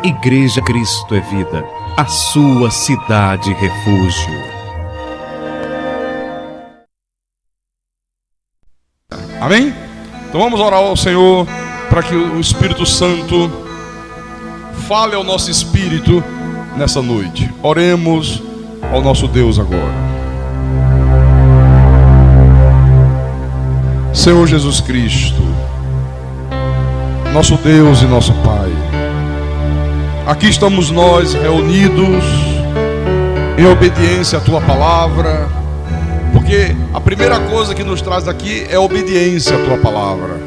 Igreja Cristo é Vida, a sua cidade refúgio. Amém? Então vamos orar ao Senhor para que o Espírito Santo fale ao nosso espírito nessa noite. Oremos ao nosso Deus agora. Senhor Jesus Cristo, nosso Deus e nosso Pai, aqui estamos nós reunidos em obediência à Tua palavra, porque a primeira coisa que nos traz aqui é obediência à Tua palavra.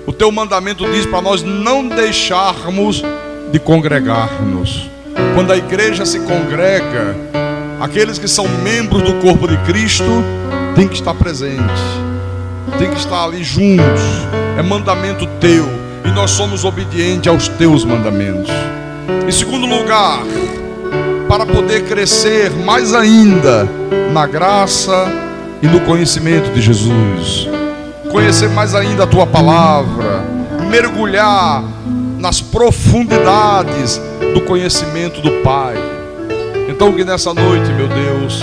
O Teu mandamento diz para nós não deixarmos de congregar-nos. Quando a igreja se congrega, aqueles que são membros do corpo de Cristo têm que estar presentes, têm que estar ali juntos. É mandamento Teu e nós somos obedientes aos Teus mandamentos. Em segundo lugar, para poder crescer mais ainda na graça e no conhecimento de Jesus, conhecer mais ainda a Tua palavra, mergulhar nas profundidades do conhecimento do Pai. Então que nessa noite, meu Deus,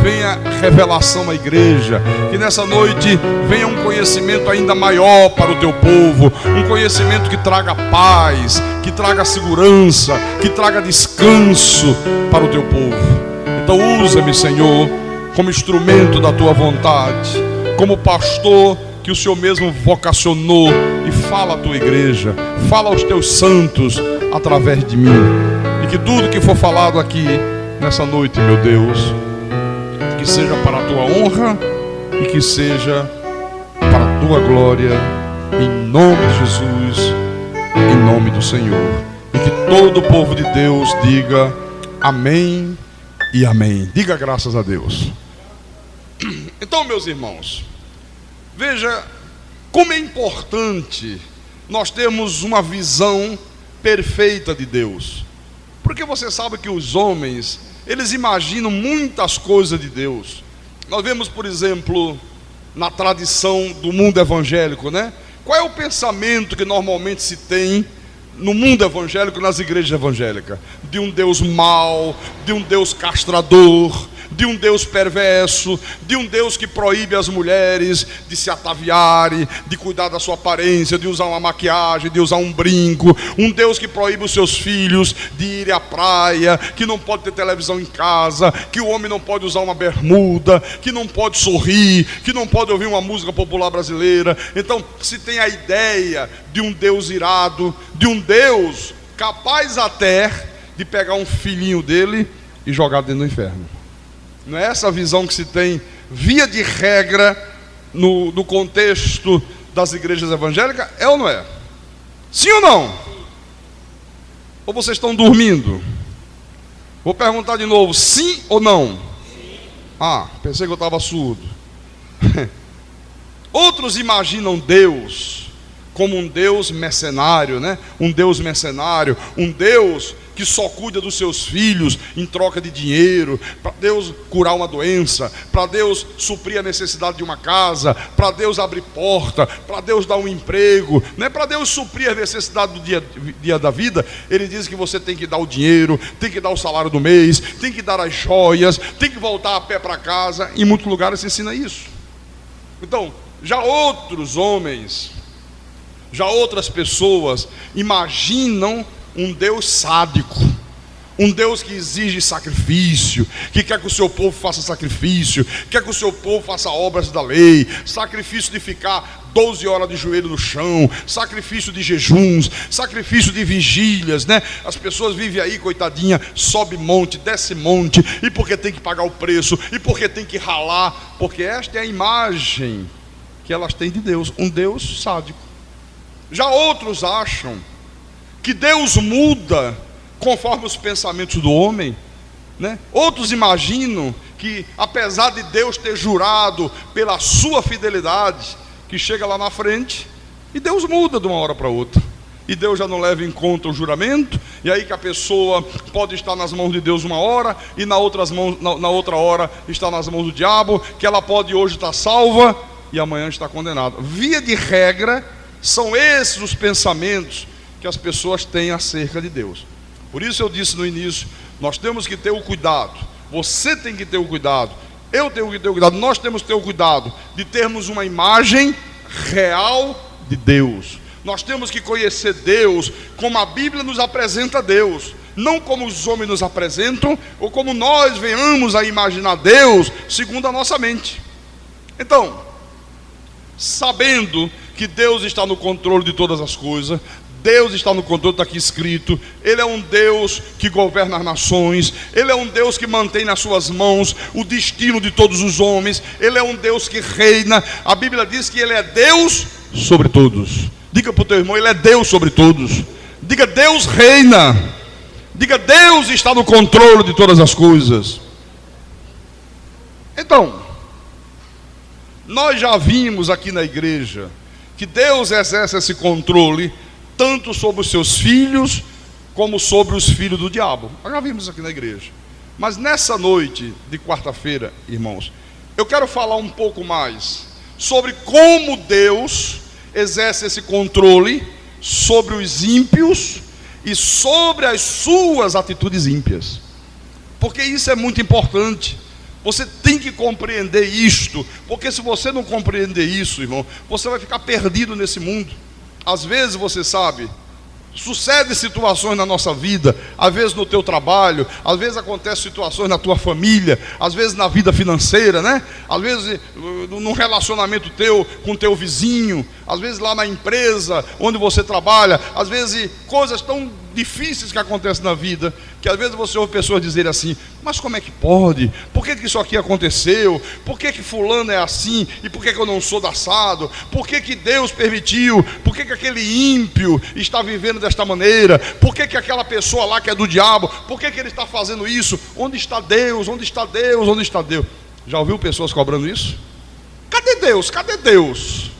venha revelação à igreja, que nessa noite venha um conhecimento ainda maior para o Teu povo, um conhecimento que traga paz, que traga segurança, que traga descanso para o Teu povo. Então usa-me, Senhor, como instrumento da Tua vontade, como pastor que o Senhor mesmo vocacionou, e fala à Tua igreja, fala aos Teus santos através de mim, e que tudo que for falado aqui nessa noite, meu Deus, que seja para a Tua honra e que seja para a Tua glória, em nome de Jesus, em nome do Senhor. E que todo o povo de Deus diga amém e amém. Diga graças a Deus. Então, meus irmãos, veja como é importante nós termos uma visão perfeita de Deus. Porque você sabe que os homens, eles imaginam muitas coisas de Deus. Nós vemos, por exemplo, na tradição do mundo evangélico, né? Qual é o pensamento que normalmente se tem no mundo evangélico, nas igrejas evangélicas? De um Deus mau, de um Deus castrador, de um Deus perverso, de um Deus que proíbe as mulheres de se ataviarem, de cuidar da sua aparência, de usar uma maquiagem, de usar um brinco, um Deus que proíbe os seus filhos de ir à praia, que não pode ter televisão em casa, que o homem não pode usar uma bermuda, que não pode sorrir, que não pode ouvir uma música popular brasileira. Então se tem a ideia de um Deus irado, de um Deus capaz até de pegar um filhinho dele e jogar dentro do inferno. Não é essa a visão que se tem, via de regra, no contexto das igrejas evangélicas? É ou não é? Sim ou não? Ou vocês estão dormindo? Vou perguntar de novo, sim ou não? Sim. Ah, pensei que eu estava surdo. Outros imaginam Deus como um Deus mercenário, né? Um Deus mercenário, um Deus que só cuida dos seus filhos em troca de dinheiro, para Deus curar uma doença, para Deus suprir a necessidade de uma casa, para Deus abrir porta, para Deus dar um emprego, né? Para Deus suprir a necessidade do dia da vida. Ele diz que você tem que dar o dinheiro, tem que dar o salário do mês, tem que dar as joias, tem que voltar a pé para casa. Em muitos lugares se ensina isso. Então, já outros homens, já outras pessoas imaginam um Deus sádico, um Deus que exige sacrifício, que quer que o seu povo faça sacrifício, quer que o seu povo faça obras da lei, sacrifício de ficar 12 horas de joelho no chão, sacrifício de jejuns, sacrifício de vigílias, né? As pessoas vivem aí, coitadinha, sobe monte, desce monte, e porque tem que pagar o preço, e porque tem que ralar, porque esta é a imagem que elas têm de Deus, um Deus sádico. Já outros acham que Deus muda conforme os pensamentos do homem, né? Outros imaginam que, apesar de Deus ter jurado pela sua fidelidade, que chega lá na frente e Deus muda de uma hora para outra, e Deus já não leva em conta o juramento, e aí que a pessoa pode estar nas mãos de Deus uma hora e na outra hora está nas mãos do diabo, que ela pode hoje estar salva e amanhã está condenada. Via de regra, são esses os pensamentos que as pessoas têm acerca de Deus. Por isso eu disse no início, nós temos que ter o cuidado, você tem que ter o cuidado, eu tenho que ter o cuidado, nós temos que ter o cuidado de termos uma imagem real de Deus. Nós temos que conhecer Deus como a Bíblia nos apresenta Deus, não como os homens nos apresentam, ou como nós venhamos a imaginar Deus segundo a nossa mente. Então, sabendo que Deus está no controle de todas as coisas, Deus está no controle, está aqui escrito, Ele é um Deus que governa as nações, Ele é um Deus que mantém nas suas mãos o destino de todos os homens, Ele é um Deus que reina. A Bíblia diz que Ele é Deus sobre todos. Diga para o teu irmão, Ele é Deus sobre todos. Diga, Deus reina. Diga, Deus está no controle de todas as coisas. Então, nós já vimos aqui na igreja que Deus exerce esse controle tanto sobre os seus filhos como sobre os filhos do diabo. Nós já vimos aqui na igreja. Mas nessa noite de quarta-feira, irmãos, eu quero falar um pouco mais sobre como Deus exerce esse controle sobre os ímpios e sobre as suas atitudes ímpias. Porque isso é muito importante. Você tem que compreender isto, porque se você não compreender isso, irmão, você vai ficar perdido nesse mundo. Às vezes, você sabe, sucedem situações na nossa vida, às vezes no teu trabalho, às vezes acontecem situações na tua família, às vezes na vida financeira, né? Às vezes num relacionamento teu com teu vizinho, às vezes lá na empresa onde você trabalha, às vezes coisas tão difíceis que acontecem na vida, que às vezes você ouve pessoas dizerem assim: mas como é que pode? Por que isso aqui aconteceu? Por que fulano é assim? E por que eu não sou assado? Por que Deus permitiu? Por que aquele ímpio está vivendo desta maneira? Por que aquela pessoa lá que é do diabo, por que ele está fazendo isso? Onde está Deus? Onde está Deus? Onde está Deus? Já ouviu pessoas cobrando isso? Cadê Deus? Cadê Deus?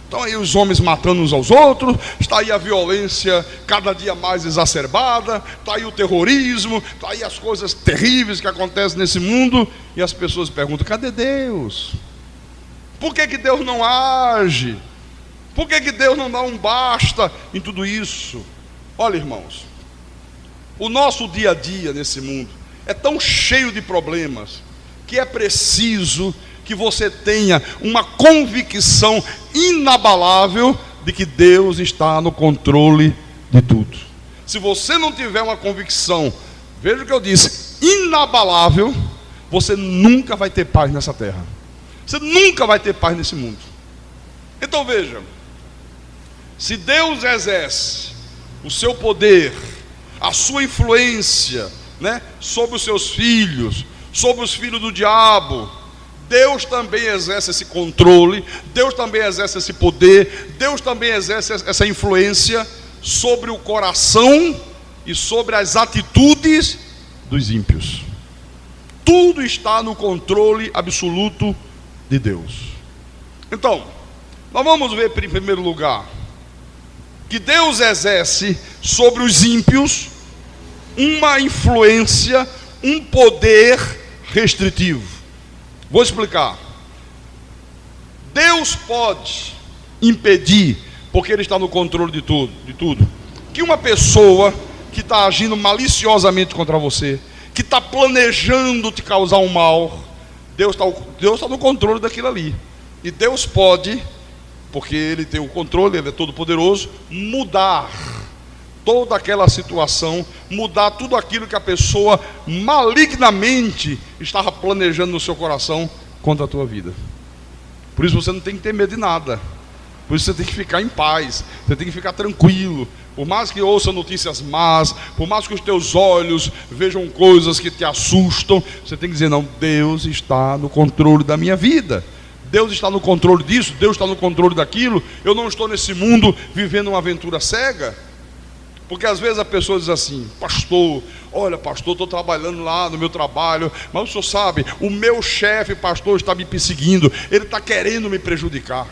Estão aí os homens matando uns aos outros, está aí a violência cada dia mais exacerbada, está aí o terrorismo, está aí as coisas terríveis que acontecem nesse mundo, e as pessoas perguntam: cadê Deus? Por que Deus não age? Por que Deus não dá um basta em tudo isso? Olha, irmãos, o nosso dia a dia nesse mundo é tão cheio de problemas, que é preciso que você tenha uma convicção inabalável de que Deus está no controle de tudo. Se você não tiver uma convicção, veja o que eu disse, inabalável, você nunca vai ter paz nessa terra. Você nunca vai ter paz nesse mundo. Então veja, se Deus exerce o seu poder, a sua influência, né, sobre os seus filhos, sobre os filhos do diabo, Deus também exerce esse controle, Deus também exerce esse poder, Deus também exerce essa influência sobre o coração e sobre as atitudes dos ímpios. Tudo está no controle absoluto de Deus. Então, nós vamos ver em primeiro lugar que Deus exerce sobre os ímpios uma influência, um poder restritivo. Vou explicar. Deus pode impedir, porque Ele está no controle de tudo, que uma pessoa que está agindo maliciosamente contra você, que está planejando te causar um mal, Deus está no controle daquilo ali. E Deus pode, porque Ele tem o controle, Ele é todo poderoso, mudar toda aquela situação, mudar tudo aquilo que a pessoa malignamente estava planejando no seu coração contra a tua vida. Por isso você não tem que ter medo de nada. Por isso você tem que ficar em paz, você tem que ficar tranquilo. Por mais que ouça notícias más, por mais que os teus olhos vejam coisas que te assustam, você tem que dizer: não, Deus está no controle da minha vida. Deus está no controle disso, Deus está no controle daquilo. Eu não estou nesse mundo vivendo uma aventura cega. Porque às vezes a pessoa diz assim: pastor, olha pastor, estou trabalhando lá no meu trabalho, mas o senhor sabe, o meu chefe pastor está me perseguindo, ele está querendo me prejudicar.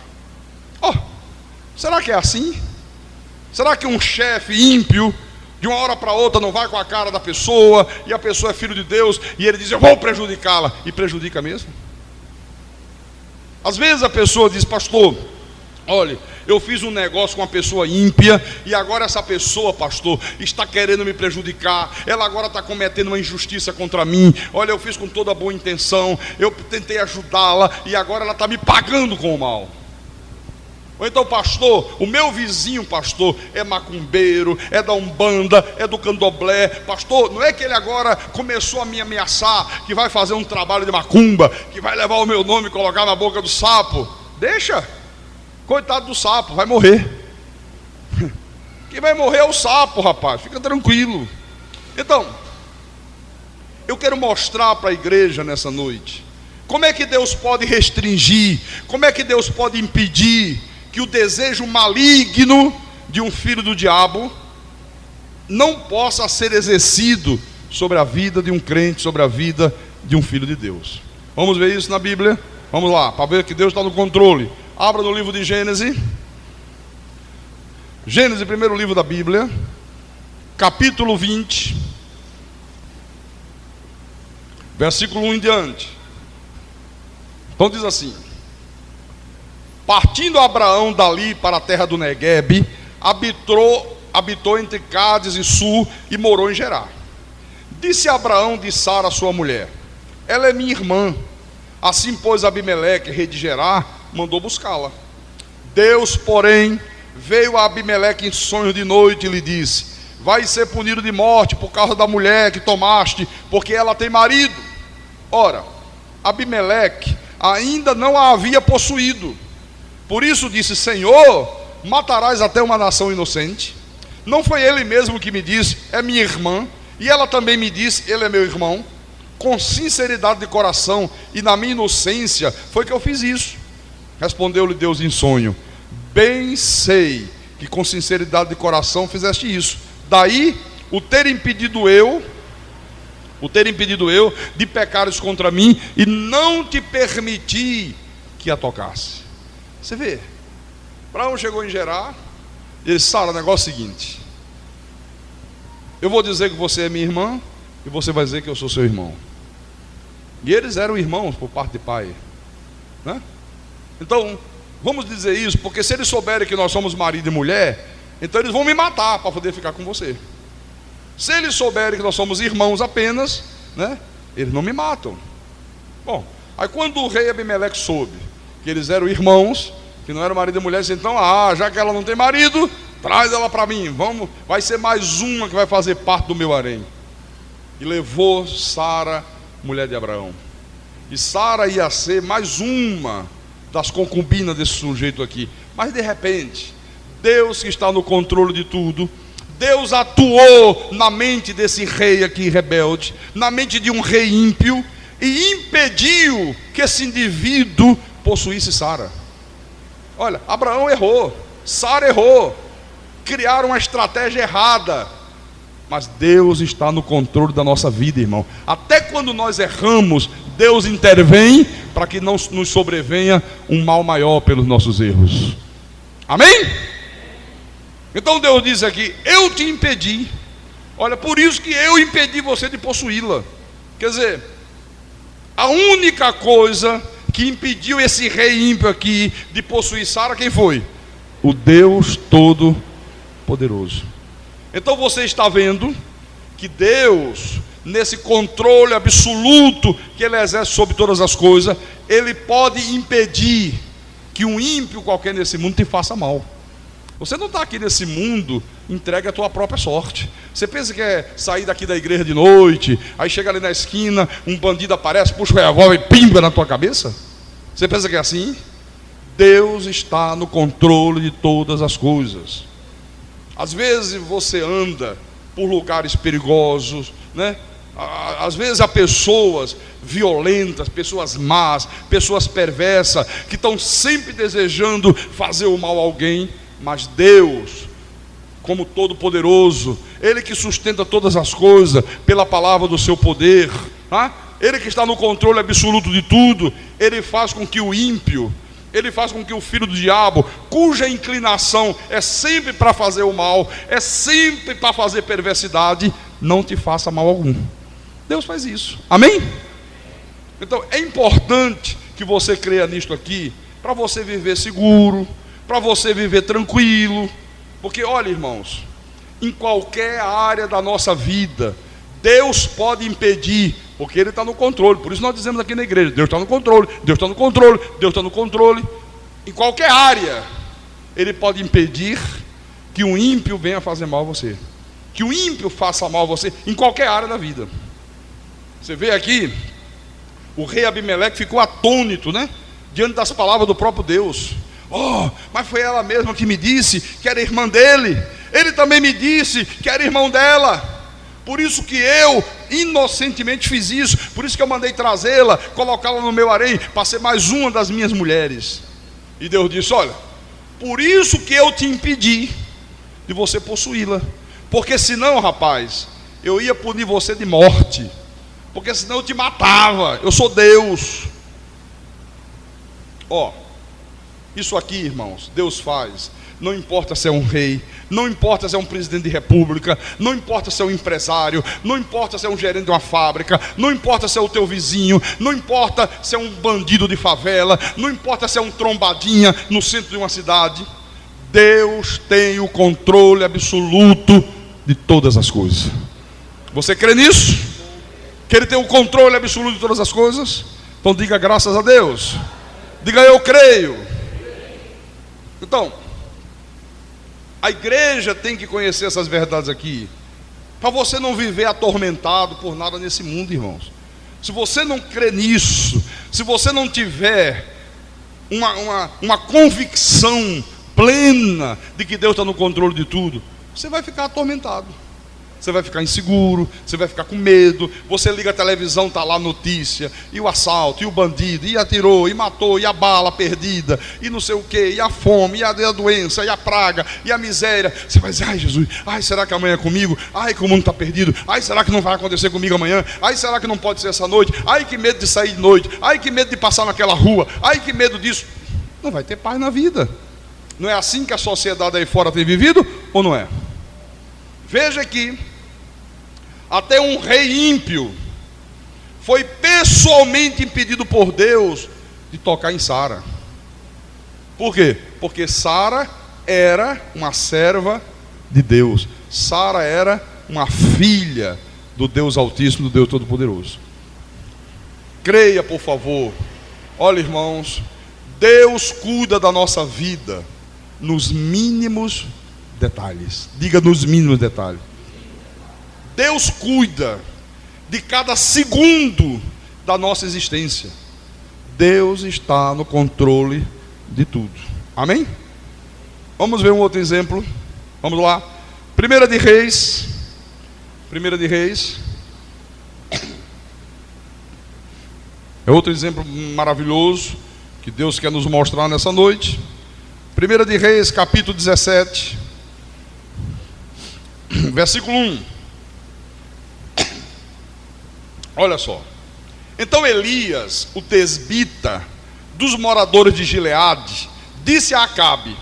Será que é assim? Será que um chefe ímpio, de uma hora para outra, não vai com a cara da pessoa, e a pessoa é filho de Deus, e ele diz: eu vou prejudicá-la, e prejudica mesmo? Às vezes a pessoa diz: pastor, Olha, eu fiz um negócio com uma pessoa ímpia e agora essa pessoa, pastor, está querendo me prejudicar. Ela agora está cometendo uma injustiça contra mim. Olha, eu fiz com toda boa intenção, eu tentei ajudá-la e agora ela está me pagando com o mal. Ou então, pastor, o meu vizinho, pastor, é macumbeiro, é da Umbanda, é do Candomblé. Pastor, não é que ele agora começou a me ameaçar, que vai fazer um trabalho de macumba, que vai levar o meu nome e colocar na boca do sapo. Deixa, coitado do sapo, vai morrer. Quem vai morrer é o sapo, rapaz, fica tranquilo. Então, eu quero mostrar para a igreja nessa noite, como é que Deus pode restringir, como é que Deus pode impedir que o desejo maligno de um filho do diabo não possa ser exercido sobre a vida de um crente, sobre a vida de um filho de Deus. Vamos ver isso na Bíblia? Vamos lá, para ver que Deus está no controle. Abra no livro de Gênesis. Gênesis, primeiro livro da Bíblia, capítulo 20, versículo 1 em diante. Então diz assim: partindo Abraão dali para a terra do Neguebe, habitou entre Cádiz e Sul e morou em Gerar. Disse Abraão de Sara, sua mulher: ela é minha irmã. Assim, pois, Abimeleque, rei de Gerar, mandou buscá-la. Deus, porém, veio a Abimeleque em sonhos de noite e lhe disse: vai ser punido de morte por causa da mulher que tomaste, porque ela tem marido. Ora, Abimeleque ainda não a havia possuído. Por isso disse: Senhor, matarás até uma nação inocente? Não foi ele mesmo que me disse: é minha irmã? E ela também me disse: ele é meu irmão? Com sinceridade de coração e na minha inocência foi que eu fiz isso. Respondeu-lhe Deus em sonho: bem sei que com sinceridade de coração fizeste isso. Daí o ter impedido eu de pecares contra mim e não te permiti que a tocasse. Você vê, Abraão chegou em Gerar e ele disse: Sara, o negócio é o seguinte, eu vou dizer que você é minha irmã e você vai dizer que eu sou seu irmão. E eles eram irmãos por parte de pai, né? Então, vamos dizer isso, porque se eles souberem que nós somos marido e mulher, então eles vão me matar para poder ficar com você. Se eles souberem que nós somos irmãos apenas, né, eles não me matam. Bom, aí quando o rei Abimeleque soube que eles eram irmãos, que não eram marido e mulher, disse: então, já que ela não tem marido, traz ela para mim, vai ser mais uma que vai fazer parte do meu harém. E levou Sara, mulher de Abraão. E Sara ia ser mais uma das concubinas desse sujeito aqui. Mas de repente, Deus que está no controle de tudo, Deus atuou na mente desse rei aqui rebelde, na mente de um rei ímpio, e impediu que esse indivíduo possuísse Sara. Olha, Abraão errou, Sara errou, criaram uma estratégia errada. Mas Deus está no controle da nossa vida, irmão. Até quando nós erramos, Deus intervém para que não nos sobrevenha um mal maior pelos nossos erros. Amém? Então Deus diz aqui: eu te impedi. Olha, por isso que eu impedi você de possuí-la. Quer dizer, a única coisa que impediu esse rei ímpio aqui de possuir Sara, quem foi? O Deus Todo-Poderoso. Então você está vendo que Deus, nesse controle absoluto que Ele exerce sobre todas as coisas, Ele pode impedir que um ímpio qualquer nesse mundo te faça mal. Você não está aqui nesse mundo entregue à tua própria sorte. Você pensa que é sair daqui da igreja de noite, aí chega ali na esquina, um bandido aparece, puxa o revólver e pimba na tua cabeça? Você pensa que é assim? Deus está no controle de todas as coisas. Às vezes você anda por lugares perigosos, né? Às vezes há pessoas violentas, pessoas más, pessoas perversas, que estão sempre desejando fazer o mal a alguém. Mas Deus, como Todo-Poderoso, Ele que sustenta todas as coisas pela palavra do seu poder, tá? Ele que está no controle absoluto de tudo, Ele faz com que o ímpio, Ele faz com que o filho do diabo, cuja inclinação é sempre para fazer o mal, é sempre para fazer perversidade, não te faça mal algum. Deus faz isso, amém? Então é importante que você creia nisto aqui, para você viver seguro, para você viver tranquilo. Porque olha, irmãos, em qualquer área da nossa vida, Deus pode impedir, porque Ele está no controle. Por isso nós dizemos aqui na igreja, Deus está no controle, Deus está no controle, Deus está no controle. Em qualquer área, Ele pode impedir que um ímpio venha fazer mal a você, que o ímpio faça mal a você, em qualquer área da vida. Você vê aqui, o rei Abimeleque ficou atônito, né? Diante das palavras do próprio Deus. Oh, mas foi ela mesma que me disse que era irmã dele. Ele também me disse que era irmão dela. Por isso que eu inocentemente fiz isso. Por isso que eu mandei trazê-la, colocá-la no meu harém, para ser mais uma das minhas mulheres. E Deus disse: olha, por isso que eu te impedi de você possuí-la. Porque senão, rapaz, eu ia punir você de morte. Porque senão eu te matava. Eu sou Deus. Ó, isso aqui, irmãos, Deus faz. Não importa se é um rei, não importa se é um presidente de república, não importa se é um empresário, não importa se é um gerente de uma fábrica, não importa se é o teu vizinho, não importa se é um bandido de favela, não importa se é um trombadinha no centro de uma cidade. Deus tem o controle absoluto de todas as coisas. Você crê nisso? Que Ele tem o controle absoluto de todas as coisas? Então diga graças a Deus. Diga eu creio. Então, a igreja tem que conhecer essas verdades aqui, para você não viver atormentado por nada nesse mundo, irmãos. Se você não crê nisso, se você não tiver uma convicção plena de que Deus está no controle de tudo, você vai ficar atormentado. Você vai ficar inseguro, você vai ficar com medo. Você liga a televisão, está lá a notícia, e o assalto, e o bandido, e atirou, e matou, e a bala perdida, e não sei o que, e a fome, e a doença, e a praga, e a miséria. Você vai dizer: ai Jesus, ai será que amanhã é comigo? Ai que o mundo está perdido, ai será que não vai acontecer comigo amanhã? Ai será que não pode ser essa noite? Ai que medo de sair de noite, ai que medo de passar naquela rua, ai que medo disso. Não vai ter paz na vida. Não é assim que a sociedade aí fora tem vivido, ou não é? Veja que até um rei ímpio foi pessoalmente impedido por Deus de tocar em Sara. Por quê? Porque Sara era uma serva de Deus. Sara era uma filha do Deus Altíssimo, do Deus Todo-Poderoso. Creia, por favor. Olha, irmãos, Deus cuida da nossa vida nos mínimos detalhes. Diga: nos mínimos detalhes. Deus cuida de cada segundo da nossa existência. Deus está no controle de tudo. Amém? Vamos ver um outro exemplo. Vamos lá. 1 de Reis. 1 de Reis. É outro exemplo maravilhoso que Deus quer nos mostrar nessa noite. 1 de Reis, capítulo 17. Versículo 1. Olha só. Então Elias, o tesbita, dos moradores de Gileade, disse a Acabe: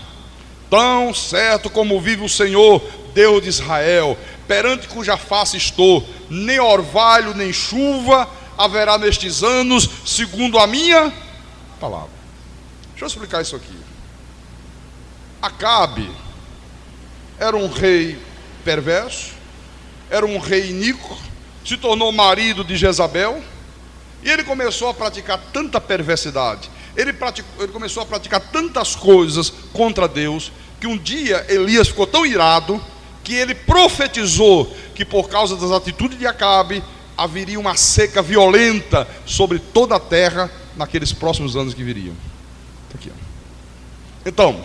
tão certo como vive o Senhor, Deus de Israel, perante cuja face estou, nem orvalho nem chuva haverá nestes anos, segundo a minha palavra. Deixa eu explicar isso aqui. Acabe era um rei perverso, era um rei iníquo, se tornou marido de Jezabel, e ele começou a praticar tanta perversidade, ele começou a praticar tantas coisas contra Deus, que um dia Elias ficou tão irado, que ele profetizou que por causa das atitudes de Acabe, haveria uma seca violenta sobre toda a terra, naqueles próximos anos que viriam. Aqui, ó. Então,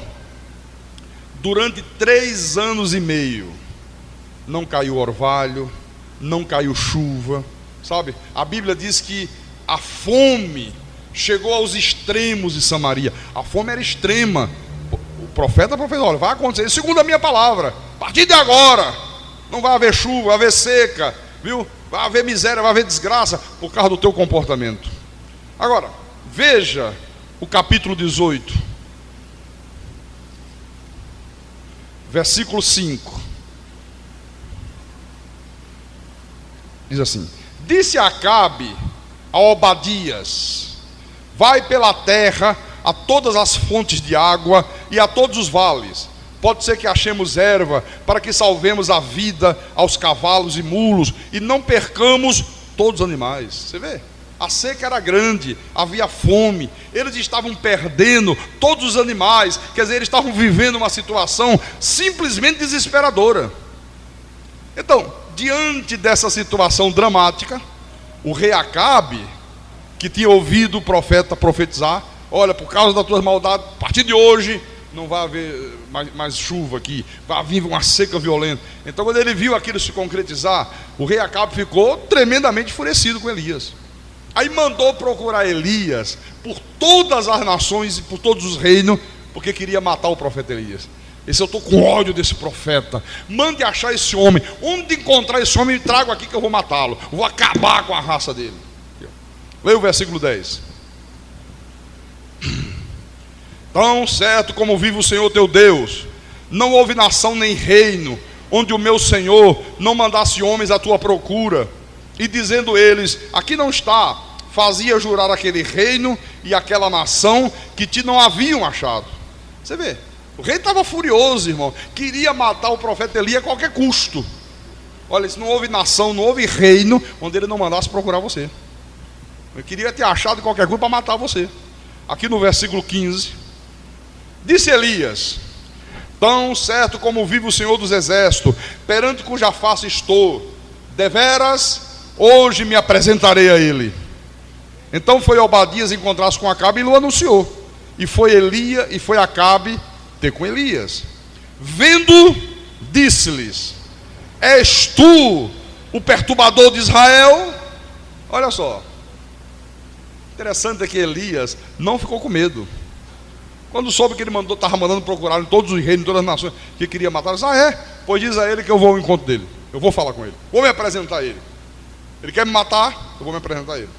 durante 3 anos e meio, não caiu orvalho, não caiu chuva, sabe? A Bíblia diz que a fome chegou aos extremos de Samaria. A fome era extrema. O profeta profetizou: olha, vai acontecer, segundo a minha palavra, a partir de agora não vai haver chuva, vai haver seca, viu? Vai haver miséria, vai haver desgraça por causa do teu comportamento. Agora, veja o capítulo 18, versículo 5. Diz assim: disse Acabe a Obadias: vai pela terra a todas as fontes de água e a todos os vales. Pode ser que achemos erva, para que salvemos a vida aos cavalos e mulos, e não percamos todos os animais. Você vê? A seca era grande, havia fome, eles estavam perdendo todos os animais, quer dizer, eles estavam vivendo uma situação simplesmente desesperadora. Então, diante dessa situação dramática, o rei Acabe, que tinha ouvido o profeta profetizar: olha, por causa das tuas maldades, a partir de hoje não vai haver mais chuva aqui, vai vir uma seca violenta. Então, quando ele viu aquilo se concretizar, o rei Acabe ficou tremendamente enfurecido com Elias. Aí mandou procurar Elias por todas as nações e por todos os reinos, porque queria matar o profeta Elias. Esse eu estou com ódio desse profeta. Mande achar esse homem. Onde encontrar esse homem, me trago aqui que eu vou matá-lo. Vou acabar com a raça dele. Leia o versículo 10. Tão certo como vive o Senhor teu Deus, não houve nação nem reino onde o meu Senhor não mandasse homens à tua procura, e dizendo eles: aqui não está, fazia jurar aquele reino e aquela nação que te não haviam achado. Você vê, o rei estava furioso, irmão, queria matar o profeta Elias a qualquer custo. Olha, se não houve nação, não houve reino onde ele não mandasse procurar você. Ele queria ter achado qualquer coisa para matar você. Aqui no versículo 15, disse Elias: tão certo como vive o Senhor dos Exércitos, perante cuja face estou, deveras hoje me apresentarei a ele. Então foi Obadias encontrar-se com Acabe e o anunciou. E foi Elias e foi Acabe ter com Elias. Vendo, disse-lhes: és tu o perturbador de Israel? Olha só, interessante é que Elias não ficou com medo. Quando soube que ele estava mandando procurar em todos os reinos, em todas as nações que queria matar, ele disse: ah é? Pois diz a ele que eu vou ao encontro dele, eu vou falar com ele, vou me apresentar a ele. Ele quer me matar, eu vou me apresentar a ele.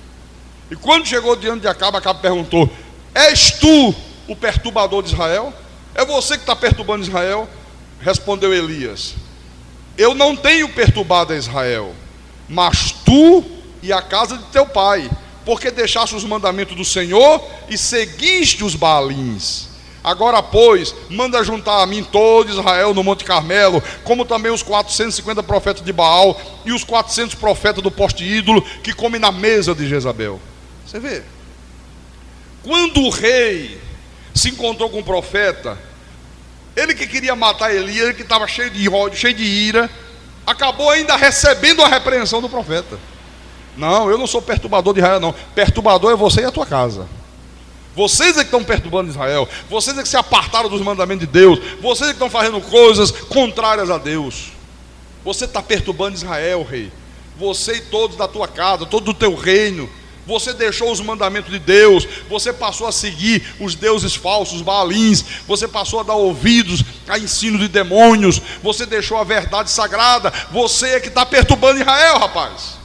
E quando chegou diante de Acabe, Acabe perguntou: és tu o perturbador de Israel? É você que está perturbando Israel? Respondeu Elias: eu não tenho perturbado a Israel, mas tu e a casa de teu pai, porque deixaste os mandamentos do Senhor e seguiste os Baalins. Agora, pois, manda juntar a mim todo Israel no Monte Carmelo, como também os 450 profetas de Baal e os 400 profetas do poste ídolo que comem na mesa de Jezabel. Você vê, quando o rei se encontrou com o profeta, ele que queria matar Elias, ele que estava cheio de ódio, cheio de ira, acabou ainda recebendo a repreensão do profeta. Não, eu não sou perturbador de Israel, não. Perturbador é você e a tua casa. Vocês é que estão perturbando Israel. Vocês é que se apartaram dos mandamentos de Deus. Vocês é que estão fazendo coisas contrárias a Deus. Você está perturbando Israel, rei. Você e todos da tua casa, todo do teu reino. Você deixou os mandamentos de Deus. Você passou a seguir os deuses falsos, os Baalins. Você passou a dar ouvidos a ensino de demônios. Você deixou a verdade sagrada. Você é que está perturbando Israel, rapaz.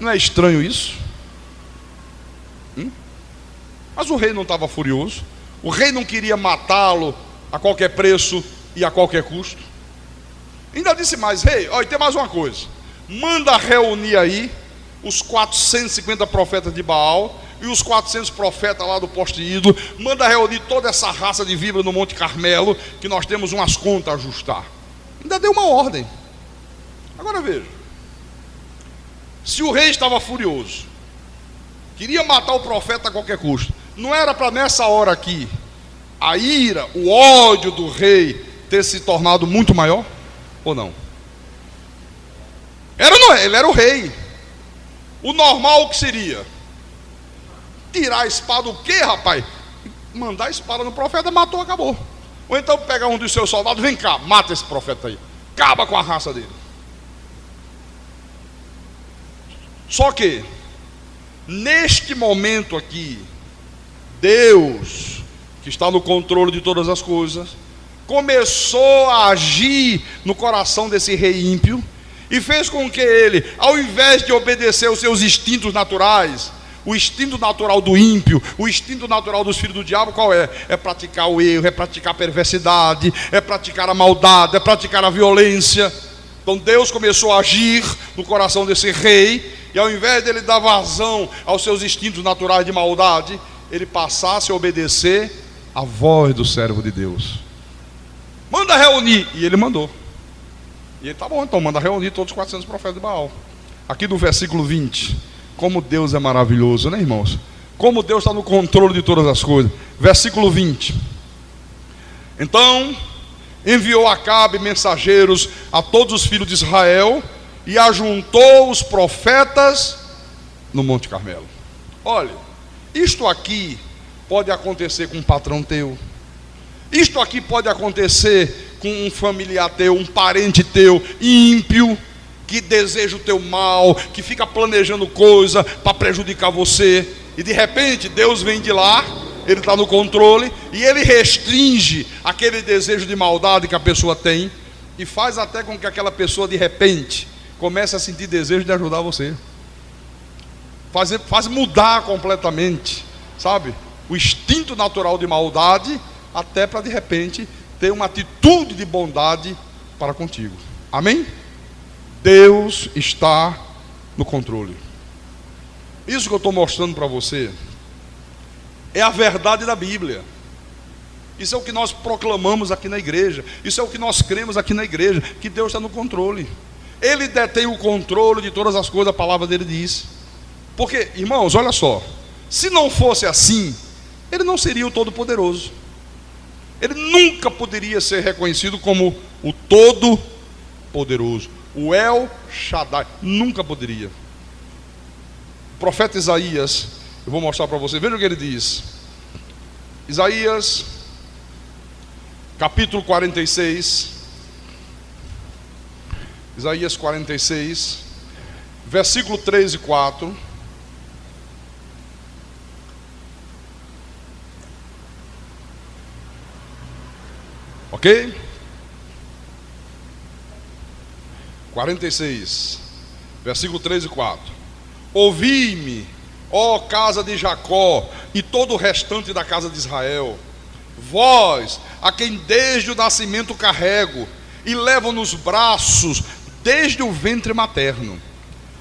Não é estranho isso? Mas o rei não estava furioso. O rei não queria matá-lo a qualquer preço e a qualquer custo. Ainda disse mais: rei, olha, tem mais uma coisa. Manda reunir aí os 450 profetas de Baal e os 400 profetas lá do poste ídolo. Manda reunir toda essa raça de víbora no Monte Carmelo, que nós temos umas contas a ajustar. Ainda deu uma ordem. Agora veja, se o rei estava furioso, queria matar o profeta a qualquer custo, não era para nessa hora aqui a ira, o ódio do rei ter se tornado muito maior? Ou não? Era, não é? Ele era o rei. O normal que seria tirar a espada, o quê, rapaz? Mandar a espada no profeta, matou, acabou. Ou então pegar um dos seus soldados: vem cá, mata esse profeta aí, acaba com a raça dele. Só que neste momento aqui, Deus, que está no controle de todas as coisas, começou a agir no coração desse rei ímpio e fez com que ele, ao invés de obedecer aos seus instintos naturais, o instinto natural do ímpio, o instinto natural dos filhos do diabo, qual é? É praticar o erro, é praticar a perversidade, é praticar a maldade, é praticar a violência. Então Deus começou a agir no coração desse rei, e ao invés dele dar vazão aos seus instintos naturais de maldade, ele passasse a obedecer a voz do servo de Deus. Manda reunir. E ele mandou. E ele, tá bom, então manda reunir todos os 400 profetas de Baal. Aqui no versículo 20. Como Deus é maravilhoso, né, irmãos? Como Deus está no controle de todas as coisas. Versículo 20. Então enviou Acabe mensageiros a todos os filhos de Israel e ajuntou os profetas no Monte Carmelo. Olha, isto aqui pode acontecer com um patrão teu. Isto aqui pode acontecer com um familiar teu, um parente teu, ímpio, que deseja o teu mal, que fica planejando coisa para prejudicar você. E de repente Deus vem de lá, Ele está no controle, e Ele restringe aquele desejo de maldade que a pessoa tem, e faz até com que aquela pessoa de repente comece a sentir desejo de ajudar você. Faz mudar completamente, sabe, o instinto natural de maldade, até para de repente ter uma atitude de bondade para contigo. Amém? Deus está no controle. Isso que eu estou mostrando para você é a verdade da Bíblia. Isso é o que nós proclamamos aqui na igreja. Isso é o que nós cremos aqui na igreja, que Deus está no controle. Ele detém o controle de todas as coisas, a palavra dele diz. Porque, irmãos, olha só, se não fosse assim, Ele não seria o Todo-Poderoso. Ele nunca poderia ser reconhecido como o Todo-Poderoso, o El Shaddai, nunca poderia. O profeta Isaías, eu vou mostrar para você, veja o que ele diz. Isaías, capítulo 46, Isaías 46, versículo 3 e 4. Ok? 46, versículo 3 e 4. Ouvi-me, ó casa de Jacó, e todo o restante da casa de Israel, vós, a quem desde o nascimento carrego, e levo nos braços, desde o ventre materno.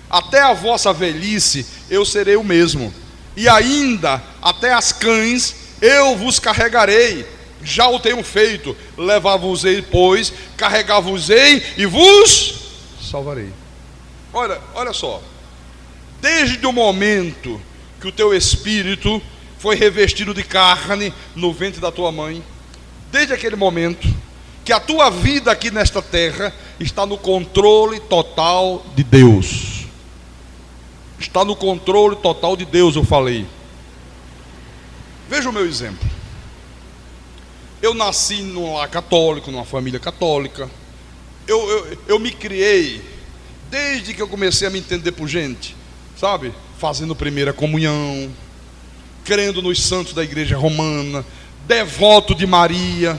Até a vossa velhice, eu serei o mesmo, e ainda até as cães, eu vos carregarei. Já o tenho feito, levar-vos-ei, pois, carregar-vos-ei e vos salvarei. Olha só, desde o momento que o teu espírito foi revestido de carne no ventre da tua mãe, desde aquele momento que a tua vida aqui nesta terra está no controle total de Deus. Está no controle total de Deus, eu falei. Veja o meu exemplo. Eu nasci num lar católico, numa família católica. Eu me criei, desde que eu comecei a me entender por gente, sabe? Fazendo primeira comunhão, crendo nos santos da igreja romana, devoto de Maria.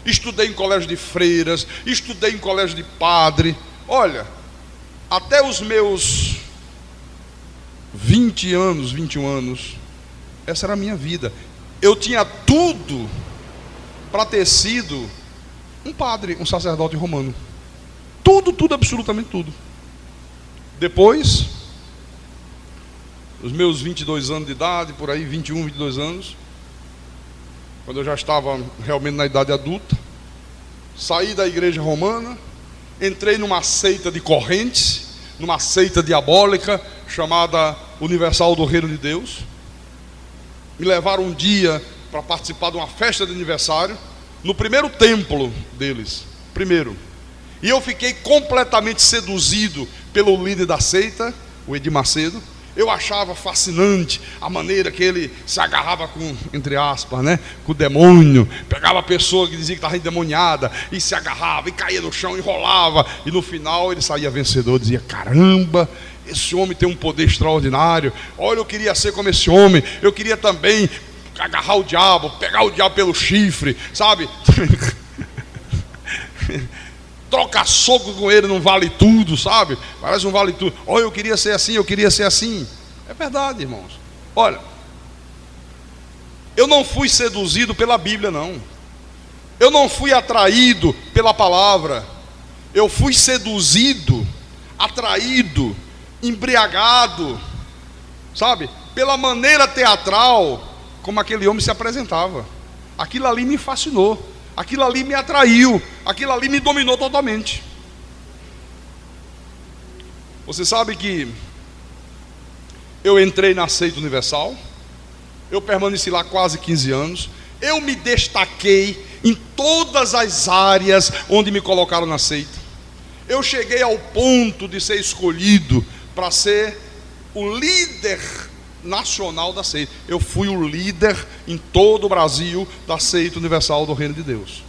Estudei em colégio de freiras, estudei em colégio de padre. Olha, até os meus 20 anos, 21 anos, essa era a minha vida. Eu tinha tudo para ter sido um padre, um sacerdote romano. Tudo, absolutamente tudo. Depois, os meus 22 anos de idade, por aí, 21, 22 anos, quando eu já estava realmente na idade adulta, saí da igreja romana, entrei numa seita de correntes, numa seita diabólica, chamada Universal do Reino de Deus. Me levaram um dia para participar de uma festa de aniversário, no primeiro templo deles, e eu fiquei completamente seduzido pelo líder da seita, o Edir Macedo. Eu achava fascinante a maneira que ele se agarrava com, entre aspas, né, com o demônio, pegava a pessoa que dizia que estava endemoniada, e se agarrava, e caía no chão, enrolava, e no final ele saía vencedor, dizia: caramba, esse homem tem um poder extraordinário, olha, eu queria ser como esse homem, eu queria também agarrar o diabo, pegar o diabo pelo chifre, sabe? Trocar soco com ele não vale tudo, sabe? Parece um vale tudo. Olha, eu queria ser assim, eu queria ser assim. É verdade, irmãos. Olha, eu não fui seduzido pela Bíblia, não. Eu não fui atraído pela palavra. Eu fui seduzido, atraído, embriagado, sabe? Pela maneira teatral como aquele homem se apresentava. Aquilo ali me fascinou, aquilo ali me atraiu, aquilo ali me dominou totalmente. Você sabe que eu entrei na Seita Universal, eu permaneci lá quase 15 anos, eu me destaquei em todas as áreas onde me colocaram na seita. Eu cheguei ao ponto de ser escolhido para ser o líder nacional da seita. Eu fui o líder em todo o Brasil da Seita Universal do Reino de Deus.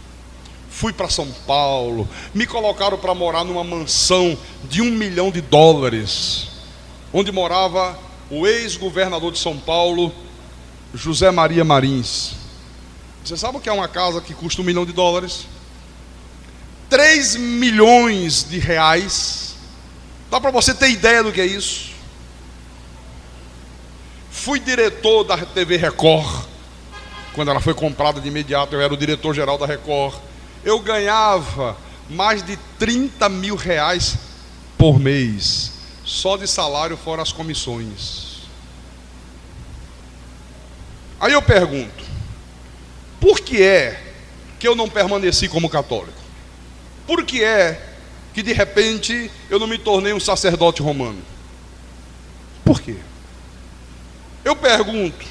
Fui para São Paulo, me colocaram para morar numa mansão de $1 milhão, onde morava o ex-governador de São Paulo, José Maria Marins. Você sabe o que é uma casa que custa $1 milhão? R$3 milhões. Dá para você ter ideia do que é isso? Fui diretor da TV Record. Quando ela foi comprada de imediato, eu era o diretor-geral da Record. Eu ganhava mais de R$30 mil por mês, só de salário, fora as comissões. Aí eu pergunto, por que é que eu não permaneci como católico? Por que é que de repente eu não me tornei um sacerdote romano? Por quê? Eu pergunto,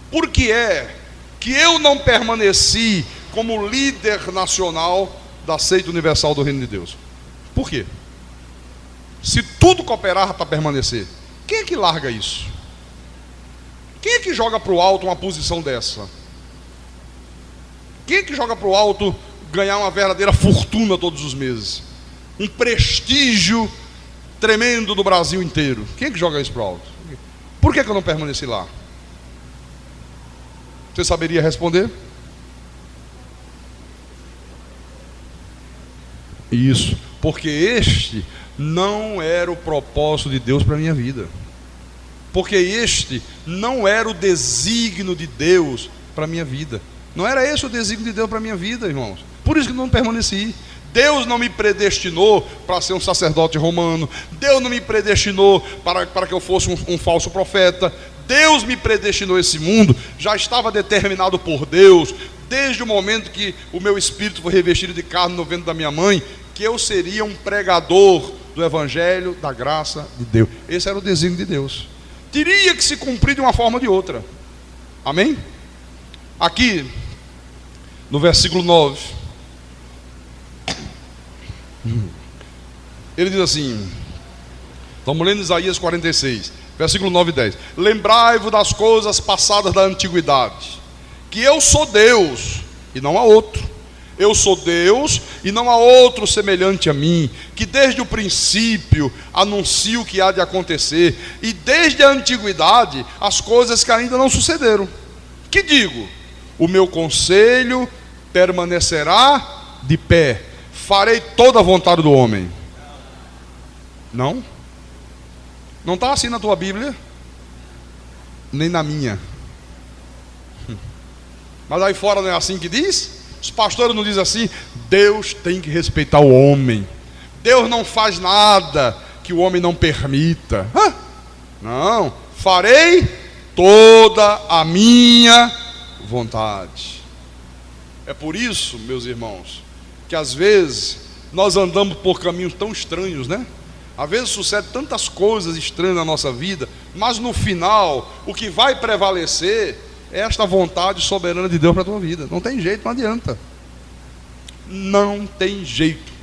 por que é que eu não permaneci como líder nacional da Seita Universal do Reino de Deus? Por quê? Se tudo cooperava para permanecer, quem é que larga isso? Quem é que joga para o alto uma posição dessa? Quem é que joga para o alto ganhar uma verdadeira fortuna todos os meses? Um prestígio tremendo do Brasil inteiro. Quem é que joga isso para o alto? Por que eu não permaneci lá? Você saberia responder? Isso, porque este não era o propósito de Deus para a minha vida. Porque este não era o desígnio de Deus para a minha vida. Não era esse o desígnio de Deus para a minha vida, irmãos. Por isso que não permaneci. Deus não me predestinou para ser um sacerdote romano. Deus não me predestinou para que eu fosse um falso profeta. Deus me predestinou a esse mundo. Já estava determinado por Deus, desde o momento que o meu espírito foi revestido de carne no ventre da minha mãe, que eu seria um pregador do Evangelho da graça de Deus. Esse era o desígnio de Deus. Teria que se cumprir de uma forma ou de outra. Amém? Aqui, no versículo 9, ele diz assim, estamos lendo Isaías 46, versículo 9 e 10. Lembrai-vos das coisas passadas da antiguidade, que eu sou Deus e não há outro. Eu sou Deus e não há outro semelhante a mim, que desde o princípio anuncio o que há de acontecer, e desde a antiguidade as coisas que ainda não sucederam. Que digo? O meu conselho permanecerá de pé, farei toda a vontade do homem. Não? Não está assim na tua Bíblia? Nem na minha. Mas aí fora não é assim que diz? Os pastores não dizem assim: Deus tem que respeitar o homem, Deus não faz nada que o homem não permita. Não, farei toda a minha vontade. É por isso, meus irmãos, que às vezes nós andamos por caminhos tão estranhos, né? Às vezes sucede tantas coisas estranhas na nossa vida, mas no final o que vai prevalecer é esta vontade soberana de Deus para a tua vida. Não tem jeito, não adianta. Não tem jeito.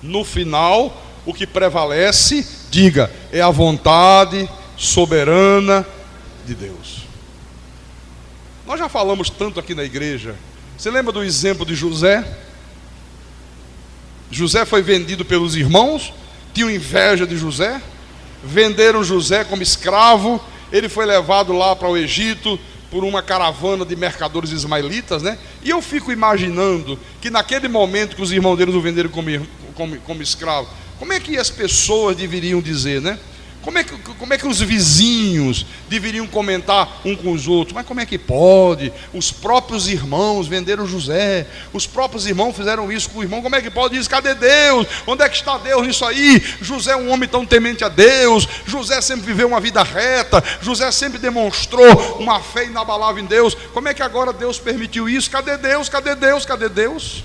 No final, o que prevalece, diga, é a vontade soberana de Deus. Nós já falamos tanto aqui na igreja. Você lembra do exemplo de José? José foi vendido pelos irmãos, tinham inveja de José, venderam José como escravo, ele foi levado lá para o Egito por uma caravana de mercadores ismaelitas, né? E eu fico imaginando que naquele momento que os irmãos deles o venderam como escravo, como é que as pessoas deveriam dizer, né? Como é que os vizinhos deveriam comentar um com os outros? Mas como é que pode? Os próprios irmãos venderam José. Os próprios irmãos fizeram isso com o irmão. Como é que pode isso? Cadê Deus? Onde é que está Deus nisso aí? José é um homem tão temente a Deus. José sempre viveu uma vida reta. José sempre demonstrou uma fé inabalável em Deus. Como é que agora Deus permitiu isso? Cadê Deus? Cadê Deus? Cadê Deus?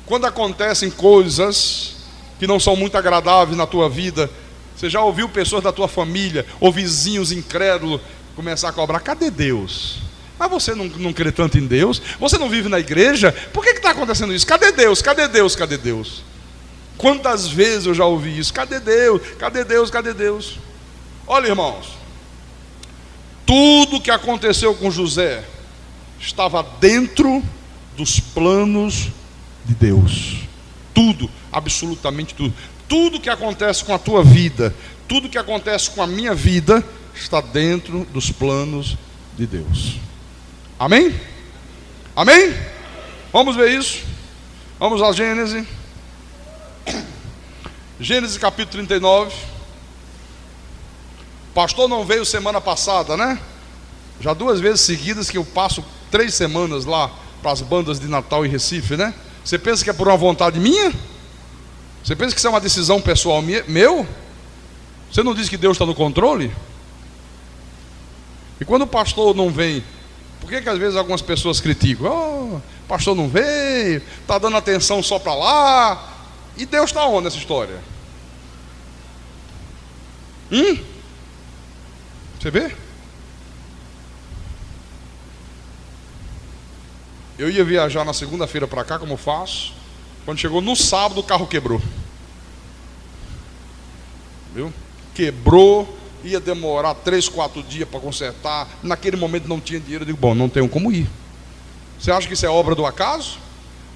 Quando acontecem coisas que não são muito agradáveis na tua vida, você já ouviu pessoas da tua família ou vizinhos incrédulos começar a cobrar: cadê Deus? Mas você não crê tanto em Deus? Você não vive na igreja? Por que está acontecendo isso? Cadê Deus? Cadê Deus? Cadê Deus? Quantas vezes eu já ouvi isso? Cadê Deus? Cadê Deus? Cadê Deus? Olha, irmãos, tudo que aconteceu com José estava dentro dos planos de Deus. Tudo, absolutamente tudo. Tudo que acontece com a tua vida, tudo que acontece com a minha vida, está dentro dos planos de Deus. Amém? Amém? Vamos ver isso? Vamos a Gênesis. Gênesis capítulo 39. Pastor não veio semana passada, né? Já 2 vezes seguidas que eu passo 3 semanas lá para as bandas de Natal e Recife, né? Você pensa que é por uma vontade minha? Você pensa que isso é uma decisão pessoal meu? Você não diz que Deus está no controle? E quando o pastor não vem, por que às vezes algumas pessoas criticam? Oh, o pastor não veio, está dando atenção só para lá. E Deus está onde nessa história? Você vê? Eu ia viajar na segunda-feira para cá, como eu faço. Quando chegou no sábado, o carro quebrou. Viu? Quebrou, ia demorar 3, 4 dias para consertar. Naquele momento não tinha dinheiro. Eu digo: bom, não tenho como ir. Você acha que isso é obra do acaso?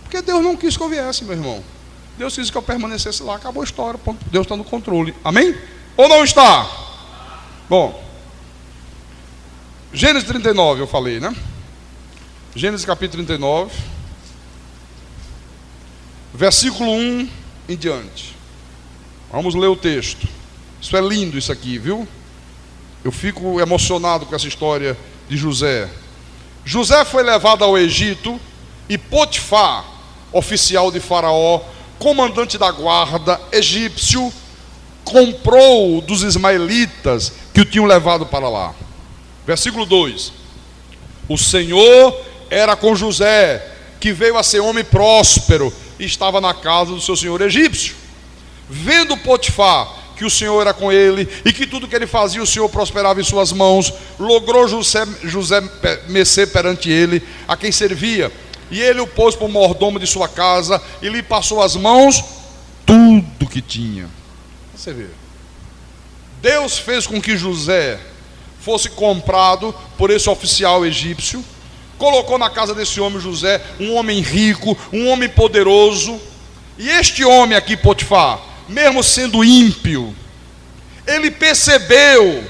Porque Deus não quis que eu viesse, meu irmão. Deus quis que eu permanecesse lá. Acabou a história. Deus está no controle. Amém? Ou não está? Bom, Gênesis 39 eu falei, né? Gênesis capítulo 39, versículo 1 em diante. Vamos ler o texto. Isso é lindo, isso aqui, viu? Eu fico emocionado com essa história de José. José foi levado ao Egito e Potifar, oficial de Faraó, comandante da guarda egípcio, comprou dos ismaelitas que o tinham levado para lá. Versículo 2: o Senhor era com José, que veio a ser homem próspero e estava na casa do seu senhor egípcio. Vendo Potifar que o Senhor era com ele e que tudo que ele fazia o Senhor prosperava em suas mãos, logrou José mercê perante ele, a quem servia, e ele o pôs por mordomo de sua casa e lhe passou as mãos tudo que tinha. Você vê, Deus fez com que José fosse comprado por esse oficial egípcio, colocou na casa desse homem José, um homem rico, um homem poderoso. E este homem aqui, Potifar, mesmo sendo ímpio, ele percebeu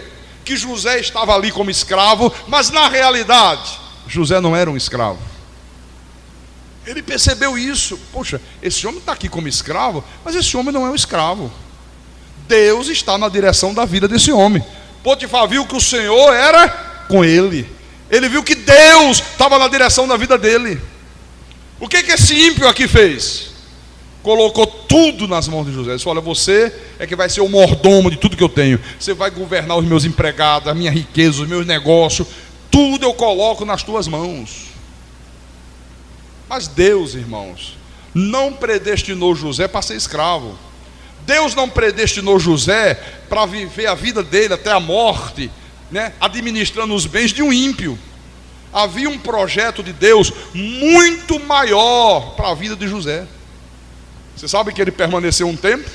que José estava ali como escravo, mas na realidade José não era um escravo. Ele percebeu isso. Poxa, esse homem está aqui como escravo, mas esse homem não é um escravo. Deus está na direção da vida desse homem. Potifar viu que o Senhor era com ele. Ele viu que Deus estava na direção da vida dele. O que esse ímpio aqui fez? Colocou tudo nas mãos de José. Ele disse: olha, você é que vai ser o mordomo de tudo que eu tenho. Você vai governar os meus empregados, a minha riqueza, os meus negócios. Tudo eu coloco nas tuas mãos. Mas Deus, irmãos, não predestinou José para ser escravo. Deus não predestinou José para viver a vida dele até a morte, né, administrando os bens de um ímpio. Havia um projeto de Deus muito maior para a vida de José. Você sabe que ele permaneceu um tempo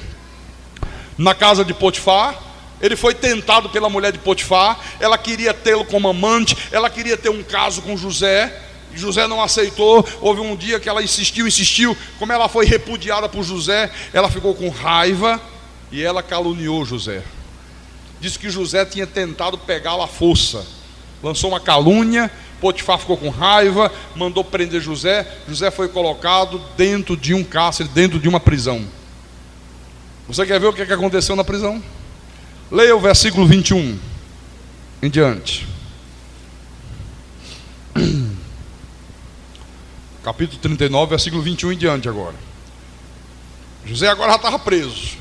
na casa de Potifar. Ele foi tentado pela mulher de Potifar. Ela queria tê-lo como amante, ela queria ter um caso com José. José não aceitou. Houve um dia que ela insistiu. Como ela foi repudiada por José, ela ficou com raiva e ela caluniou José. Disse que José tinha tentado pegá-la à força. Lançou uma calúnia. Potifar ficou com raiva, mandou prender José. José foi colocado dentro de um cárcere, dentro de uma prisão. Você quer ver o que aconteceu na prisão? Leia o versículo 21 em diante. Capítulo 39, versículo 21 em diante agora. José agora já estava preso.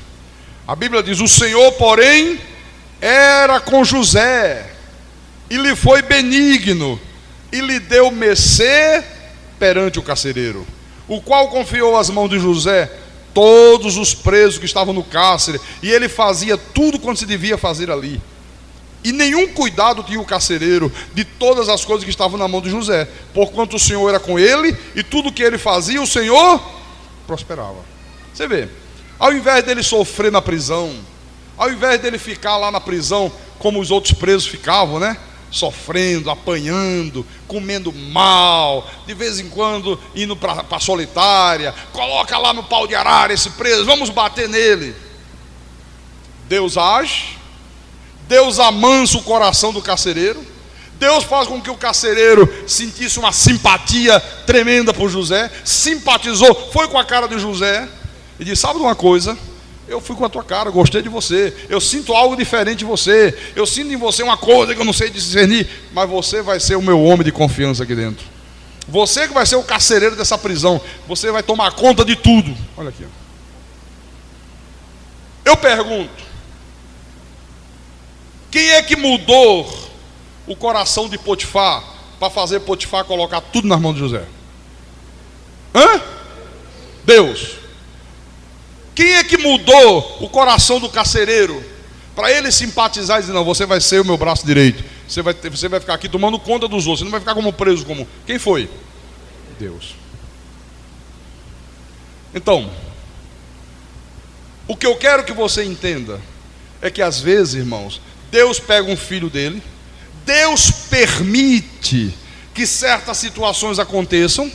A Bíblia diz: o Senhor, porém, era com José, e lhe foi benigno, e lhe deu mercê perante o carcereiro, o qual confiou às mãos de José todos os presos que estavam no cárcere, e ele fazia tudo quanto se devia fazer ali. E nenhum cuidado tinha o carcereiro de todas as coisas que estavam na mão de José, porquanto o Senhor era com ele, e tudo que ele fazia, o Senhor prosperava. Você vê, ao invés dele sofrer na prisão, ao invés dele ficar lá na prisão como os outros presos ficavam, né? Sofrendo, apanhando, comendo mal, de vez em quando indo para a solitária, coloca lá no pau de arara esse preso, vamos bater nele. Deus age, Deus amansa o coração do carcereiro, Deus faz com que o carcereiro sentisse uma simpatia tremenda por José, simpatizou, foi com a cara de José e disse: sabe de uma coisa? Eu fui com a tua cara, gostei de você, eu sinto algo diferente de você, eu sinto em você uma coisa que eu não sei discernir, mas você vai ser o meu homem de confiança aqui dentro. Você que vai ser o carcereiro dessa prisão, você vai tomar conta de tudo. Olha aqui. Eu pergunto: quem é que mudou o coração de Potifar para fazer Potifar colocar tudo nas mãos de José? Deus. Quem é que mudou o coração do carcereiro para ele simpatizar e dizer: não, você vai ser o meu braço direito, você vai ficar aqui tomando conta dos outros, você não vai ficar como preso comum? Quem foi? Deus. Então, o que eu quero que você entenda é que às vezes, irmãos, Deus pega um filho dele, Deus permite que certas situações aconteçam,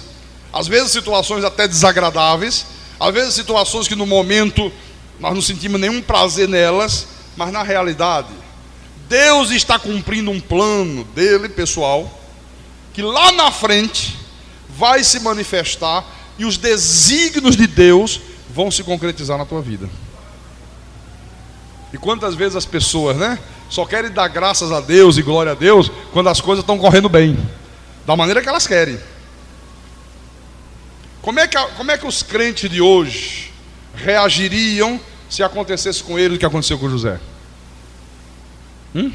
às vezes situações até desagradáveis, às vezes situações que no momento nós não sentimos nenhum prazer nelas, mas na realidade Deus está cumprindo um plano dele, pessoal, que lá na frente vai se manifestar e os desígnios de Deus vão se concretizar na tua vida. E quantas vezes as pessoas, né, só querem dar graças a Deus e glória a Deus quando as coisas estão correndo bem, da maneira que elas querem. Como é que os crentes de hoje reagiriam se acontecesse com eles o que aconteceu com José? Às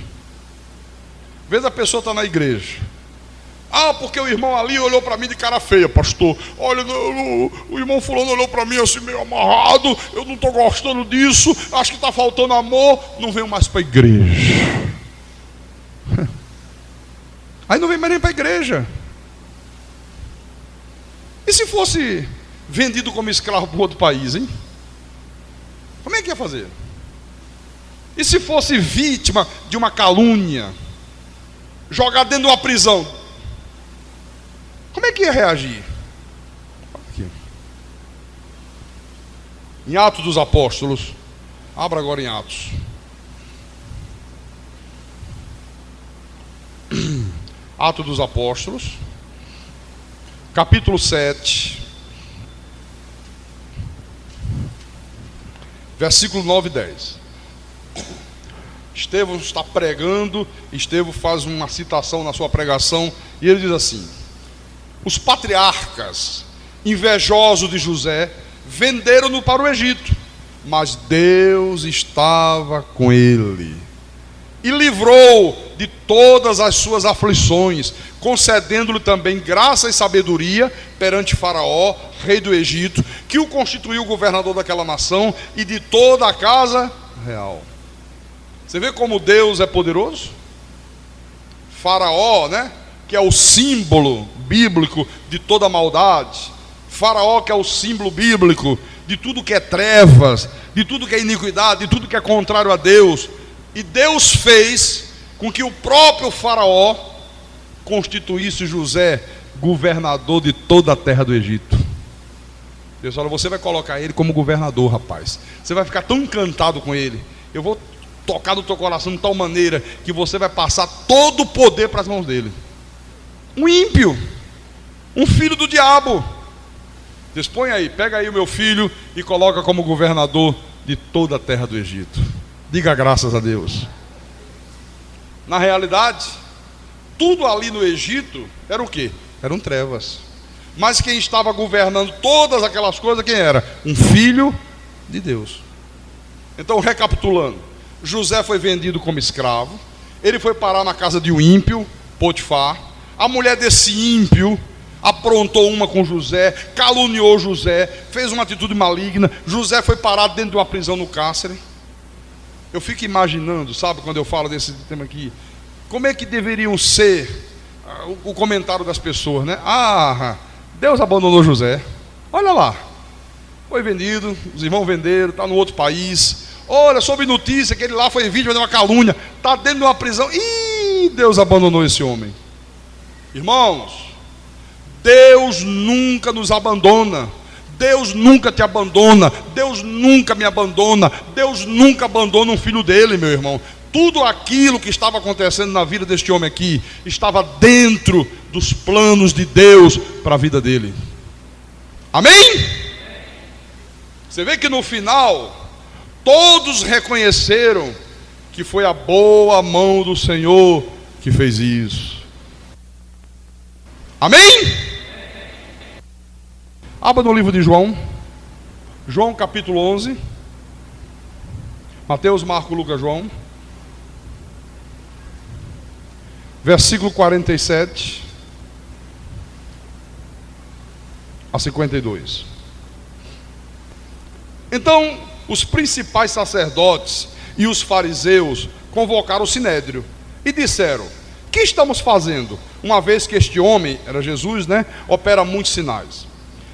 vezes a pessoa está na igreja. Ah, porque o irmão ali olhou para mim de cara feia, pastor. Olha, o irmão fulano olhou para mim assim meio amarrado, eu não estou gostando disso, acho que está faltando amor, não venho mais para a igreja. Aí não vem mais nem para a igreja. E se fosse vendido como escravo para outro país, hein? Como é que ia fazer? E se fosse vítima de uma calúnia, jogado dentro de uma prisão, como é que ia reagir? Aqui. Em Atos dos Apóstolos, abra agora em Atos. Atos dos Apóstolos, capítulo 7, versículo 9 e 10. Estevão está pregando, Estevão faz uma citação na sua pregação, e ele diz assim: os patriarcas, invejosos de José, venderam-no para o Egito, mas Deus estava com ele e livrou de todas as suas aflições, concedendo-lhe também graça e sabedoria perante Faraó, rei do Egito, que o constituiu governador daquela nação e de toda a casa real. Você vê como Deus é poderoso? Faraó, né, que é o símbolo bíblico de toda maldade. Faraó, que é o símbolo bíblico de tudo que é trevas, de tudo que é iniquidade, de tudo que é contrário a Deus. E Deus fez com que o próprio Faraó constituísse José governador de toda a terra do Egito. Deus falou: você vai colocar ele como governador, rapaz. Você vai ficar tão encantado com ele. Eu vou tocar no teu coração de tal maneira que você vai passar todo o poder para as mãos dele. Um ímpio, um filho do diabo. Dispõe aí, pega aí o meu filho e coloca como governador de toda a terra do Egito. Diga graças a Deus. Na realidade, tudo ali no Egito era o quê? Eram trevas. Mas quem estava governando todas aquelas coisas, quem era? Um filho de Deus. Então, recapitulando, José foi vendido como escravo. Ele foi parar na casa de um ímpio, Potifar. A mulher desse ímpio aprontou uma com José, caluniou José, fez uma atitude maligna. José foi parado dentro de uma prisão no cárcere. Eu fico imaginando, sabe, quando eu falo desse tema aqui, como é que deveriam ser o comentário das pessoas, né? Ah, Deus abandonou José. Olha lá, foi vendido, os irmãos venderam, está no outro país. Olha, soube notícia que ele lá foi vítima de uma calúnia, está dentro de uma prisão. Ih, Deus abandonou esse homem. Irmãos, Deus nunca nos abandona. Deus nunca te abandona. Deus nunca me abandona. Deus nunca abandona um filho dele, meu irmão. Tudo aquilo que estava acontecendo na vida deste homem aqui estava dentro dos planos de Deus para a vida dele. Amém? Você vê que no final todos reconheceram que foi a boa mão do Senhor que fez isso. Amém? Abra no livro de João. João capítulo 11. Mateus, Marcos, Lucas, João. Versículo 47 a 52. Então, os principais sacerdotes e os fariseus convocaram o sinédrio e disseram: que estamos fazendo, uma vez que este homem, era Jesus, né, opera muitos sinais?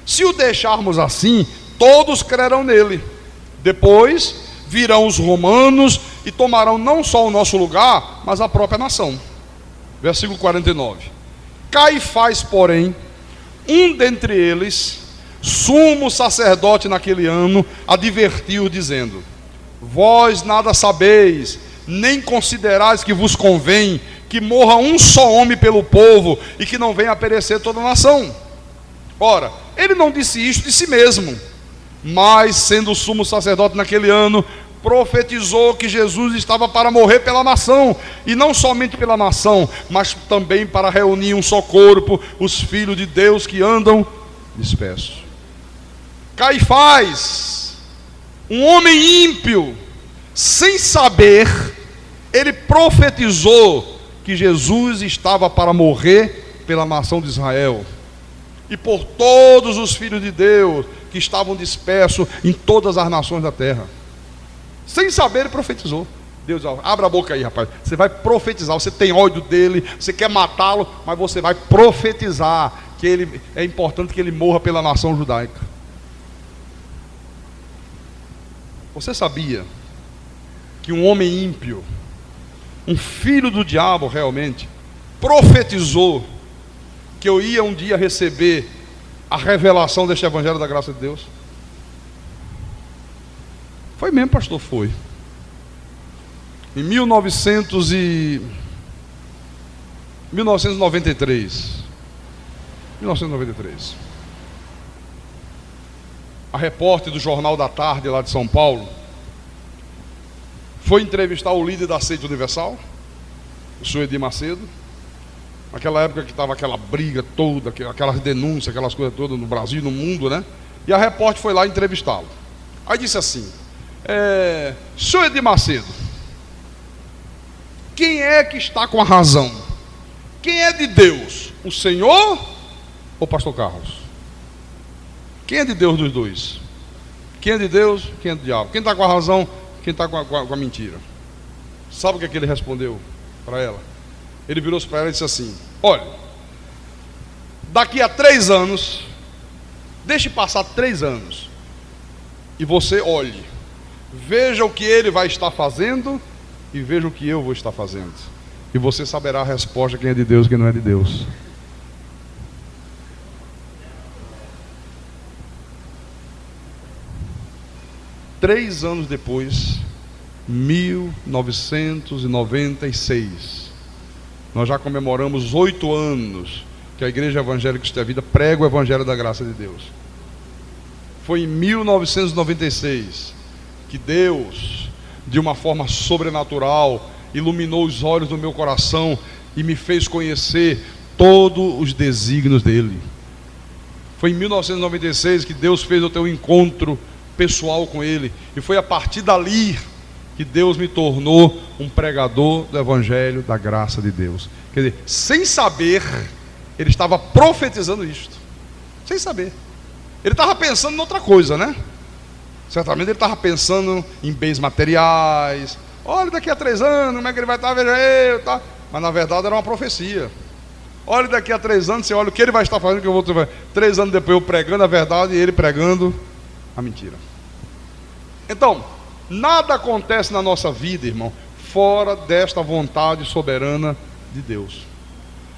Se o deixarmos assim, todos crerão nele. Depois virão os romanos e tomarão não só o nosso lugar, mas a própria nação. Versículo 49. Caifás, porém, um dentre eles, sumo sacerdote naquele ano, advertiu, dizendo: vós nada sabeis, nem considerais que vos convém que morra um só homem pelo povo, e que não venha a perecer toda a nação. Ora, ele não disse isto de si mesmo, mas, sendo sumo sacerdote naquele ano, profetizou que Jesus estava para morrer pela nação, e não somente pela nação, mas também para reunir um só corpo os filhos de Deus que andam dispersos. Caifás, um homem ímpio, sem saber, ele profetizou que Jesus estava para morrer pela nação de Israel e por todos os filhos de Deus que estavam dispersos em todas as nações da terra. Sem saber, ele profetizou. Deus, abra a boca aí, rapaz. Você vai profetizar. Você tem ódio dele, você quer matá-lo, mas você vai profetizar que ele, é importante que ele morra pela nação judaica. Você sabia que um homem ímpio, um filho do diabo realmente, profetizou que eu ia um dia receber a revelação deste evangelho da graça de Deus? Foi mesmo, pastor, foi. Em 1993, a repórter do Jornal da Tarde lá de São Paulo foi entrevistar o líder da Seita Universal, o senhor Edir Macedo. Naquela época que estava aquela briga toda, aquelas denúncias, aquelas coisas todas no Brasil e no mundo, né? E a repórter foi lá entrevistá-lo. Aí disse assim: senhor Edir Macedo, quem é que está com a razão? Quem é de Deus? O Senhor ou o pastor Carlos? Quem é de Deus dos dois? Quem é de Deus? Quem é do diabo? Quem está com a razão? Quem está com a mentira? Sabe o que é que ele respondeu para ela? Ele virou-se para ela e disse assim: olha, daqui a 3 anos, deixe passar 3 anos, e você olhe, veja o que ele vai estar fazendo e veja o que eu vou estar fazendo, e você saberá a resposta, quem é de Deus e quem não é de Deus. Três anos depois, 1996, nós já comemoramos 8 anos que a Igreja Evangélica Cristo é Vida prega o Evangelho da Graça de Deus. Foi em 1996 que Deus de uma forma sobrenatural, iluminou os olhos do meu coração e me fez conhecer todos os desígnios dele. Foi em 1996 que Deus fez eu ter um encontro pessoal com ele, e foi a partir dali que Deus me tornou um pregador do Evangelho da graça de Deus. Quer dizer, sem saber, ele estava profetizando isto, sem saber. Ele estava pensando em outra coisa, né? Certamente ele estava pensando em bens materiais. Olha, daqui a 3 anos, como é que ele vai estar? Veja eu, tá? Mas na verdade era uma profecia. Olha, daqui a 3 anos, você olha o que ele vai estar fazendo, que eu vou ter. 3 anos depois eu pregando a verdade e ele pregando a mentira. Então, nada acontece na nossa vida, irmão, fora desta vontade soberana de Deus.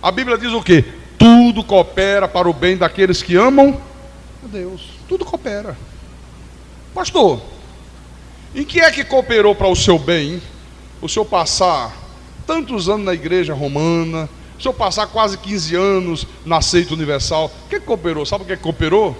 A Bíblia diz o quê? Tudo coopera para o bem daqueles que amam a Deus. Tudo coopera. Pastor, em que é que cooperou para o seu bem? O senhor passar tantos anos na igreja romana, o senhor passar quase 15 anos na seita universal, o que cooperou? Sabe o que cooperou?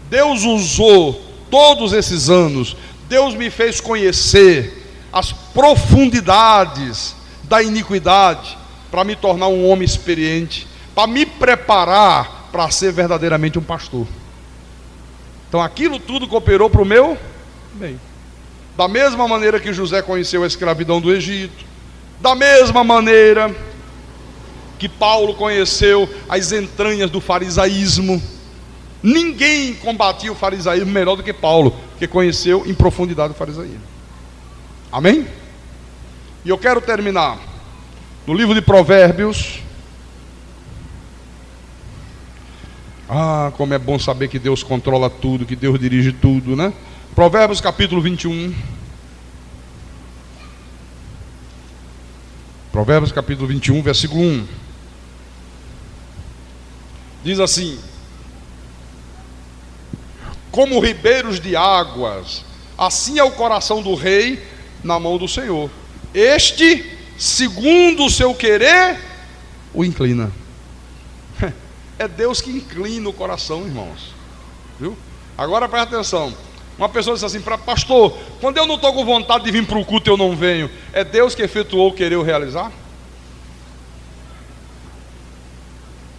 Deus usou todos esses anos, Deus me fez conhecer as profundidades da iniquidade, para me tornar um homem experiente, para me preparar para ser verdadeiramente um pastor. Então aquilo tudo cooperou para o meu bem. Da mesma maneira que José conheceu a escravidão do Egito, da mesma maneira que Paulo conheceu as entranhas do farisaísmo. Ninguém combatia o farisaísmo melhor do que Paulo, porque conheceu em profundidade o farisaísmo. Amém? E eu quero terminar no livro de Provérbios. Como é bom saber que Deus controla tudo, que Deus dirige tudo, né? Provérbios capítulo 21. Provérbios capítulo 21, versículo 1. Diz assim: como ribeiros de águas, assim é o coração do rei na mão do Senhor. Este, segundo o seu querer, o inclina. É Deus que inclina o coração, irmãos. Viu? Agora presta atenção. Uma pessoa diz assim: pastor, quando eu não estou com vontade de vir para o culto, eu não venho. É Deus que efetuou o querer o realizar?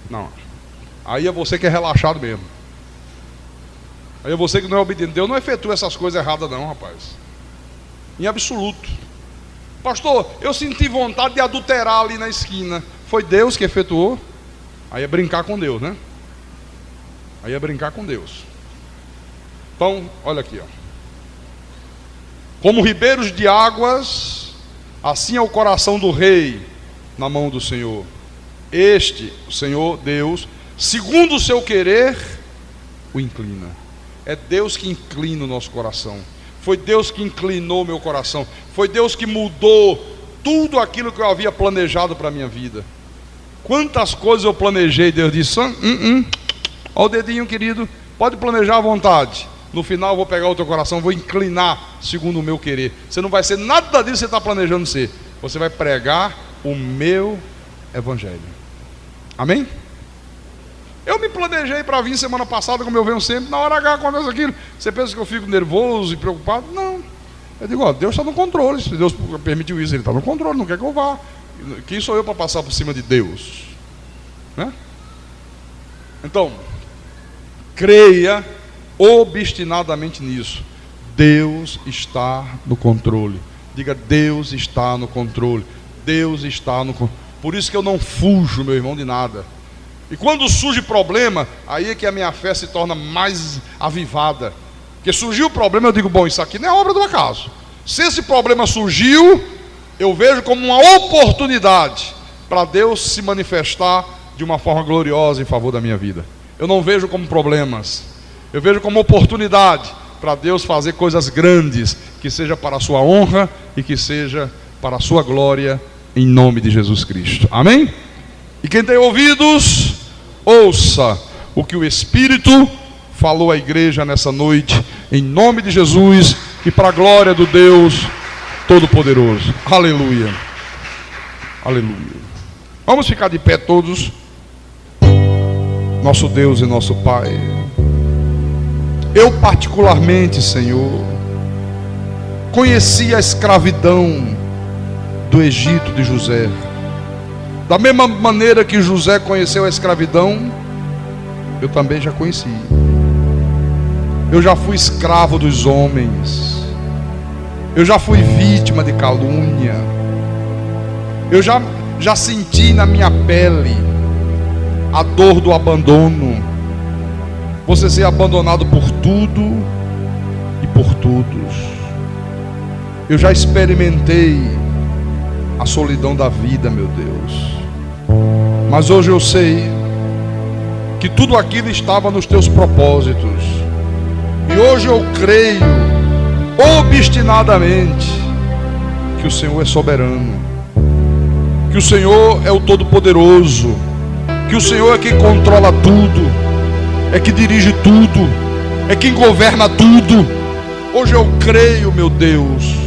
Não. Aí é você que é relaxado mesmo. Aí é você que não é obediente. Deus não efetua essas coisas erradas não, rapaz. Em absoluto. Pastor, eu senti vontade de adulterar ali na esquina. Foi Deus que efetuou? Aí é brincar com Deus, né? Aí é brincar com Deus. Então, olha aqui, ó. Como ribeiros de águas, assim é o coração do rei na mão do Senhor. Este, o Senhor Deus, segundo o seu querer, o inclina. É Deus que inclina o nosso coração. Foi Deus que inclinou o meu coração. Foi Deus que mudou tudo aquilo que eu havia planejado para a minha vida. Quantas coisas eu planejei, Deus disse: olha o dedinho, querido, pode planejar à vontade. No final eu vou pegar o teu coração, vou inclinar segundo o meu querer. Você não vai ser nada disso que você está planejando ser. Você vai pregar o meu evangelho. Amém? Eu me planejei para vir semana passada, como eu venho sempre. Na hora H acontece aquilo. Você pensa que eu fico nervoso e preocupado? Não. Eu digo: Deus está no controle. Se Deus permitiu isso, Ele está no controle, não quer que eu vá. Quem sou eu para passar por cima de Deus? Né? Então, creia obstinadamente nisso. Deus está no controle. Diga: Deus está no controle. Deus está no controle. Por isso que eu não fujo, meu irmão, de nada. E quando surge problema, aí é que a minha fé se torna mais avivada. Porque surgiu o problema, eu digo: bom, isso aqui não é obra do acaso. Se esse problema surgiu, eu vejo como uma oportunidade para Deus se manifestar de uma forma gloriosa em favor da minha vida. Eu não vejo como problemas, eu vejo como oportunidade para Deus fazer coisas grandes, que seja para a sua honra e que seja para a sua glória, em nome de Jesus Cristo. Amém? E quem tem ouvidos, ouça o que o Espírito falou à igreja nessa noite, em nome de Jesus e para a glória do Deus Todo-Poderoso. Aleluia. Aleluia. Vamos ficar de pé todos. Nosso Deus e nosso Pai, eu particularmente, Senhor, conheci a escravidão do Egito de José. Da mesma maneira que José conheceu a escravidão, eu também já conheci. Eu já fui escravo dos homens. Eu já fui vítima de calúnia. Eu já senti na minha pele a dor do abandono. Você ser abandonado por tudo e por todos. Eu já experimentei a solidão da vida, meu Deus. Mas hoje eu sei que tudo aquilo estava nos teus propósitos. E hoje eu creio obstinadamente que o Senhor é soberano, que o Senhor é o Todo-Poderoso, que o Senhor é quem controla tudo, é que dirige tudo, é quem governa tudo. Hoje eu creio, meu Deus,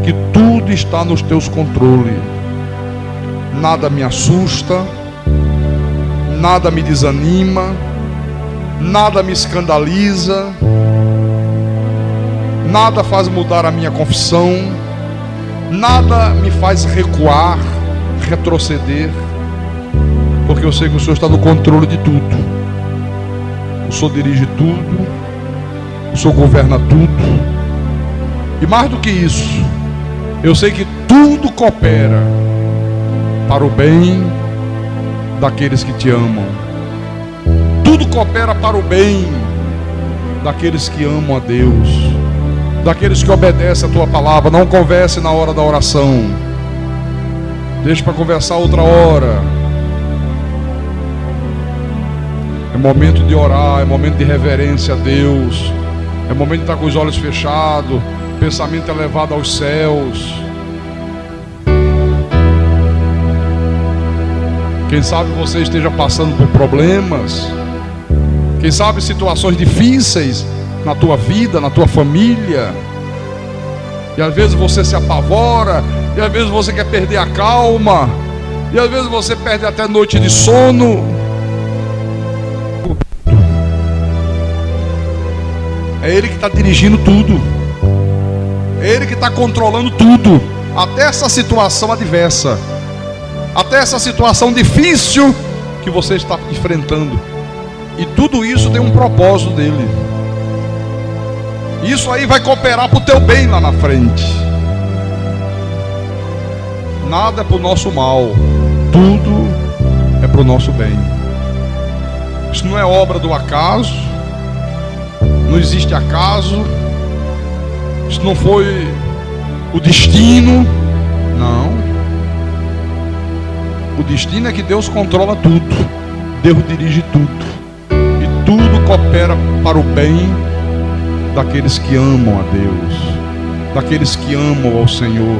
que tudo está nos teus controles. Nada me assusta, nada me desanima, nada me escandaliza, nada faz mudar a minha confissão, nada me faz recuar, retroceder, porque eu sei que o Senhor está no controle de tudo. O Senhor dirige tudo, o Senhor governa tudo, e mais do que isso, eu sei que tudo coopera para o bem daqueles que te amam. Tudo coopera para o bem daqueles que amam a Deus, daqueles que obedecem a tua palavra. Não converse na hora da oração, deixa para conversar outra hora. É momento de orar, é momento de reverência a Deus, é momento de estar com os olhos fechados, pensamento elevado aos céus. Quem sabe você esteja passando por problemas, quem sabe situações difíceis na tua vida, na tua família, e às vezes você se apavora, e às vezes você quer perder a calma, e às vezes você perde até noite de sono. É Ele que está dirigindo tudo, é Ele que está controlando tudo, até essa situação adversa, até essa situação difícil que você está enfrentando. E tudo isso tem um propósito dele. Isso aí vai cooperar para o teu bem lá na frente. Nada é para o nosso mal, tudo é para o nosso bem. Isso não é obra do acaso, não existe acaso, isso não foi o destino, não. O destino é que Deus controla tudo, Deus dirige tudo, e tudo coopera para o bem daqueles que amam a Deus, daqueles que amam ao Senhor.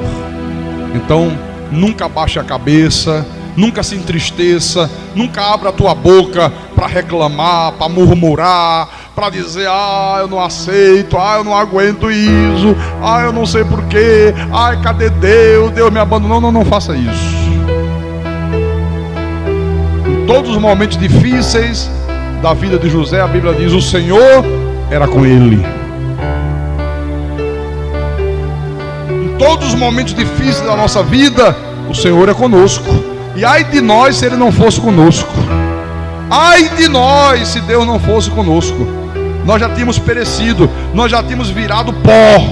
Então, nunca baixe a cabeça, nunca se entristeça, nunca abra a tua boca para reclamar, para murmurar, para dizer: ah, eu não aceito, ah, eu não aguento isso, ah, eu não sei porquê, ai, cadê Deus, Deus me abandonou. Não faça isso. Em todos os momentos difíceis da vida de José, a Bíblia diz: o Senhor era com ele. Em todos os momentos difíceis da nossa vida, o Senhor é conosco. E ai de nós se Ele não fosse conosco. Ai de nós se Deus não fosse conosco. Nós já tínhamos perecido, nós já tínhamos virado pó,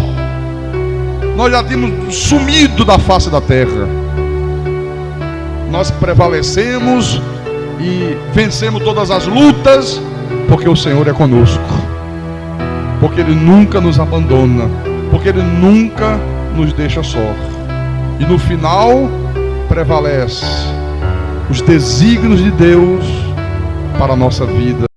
nós já tínhamos sumido da face da terra. Nós prevalecemos e vencemos todas as lutas, porque o Senhor é conosco, porque Ele nunca nos abandona, porque Ele nunca nos deixa só. E no final prevalece os desígnios de Deus para a nossa vida.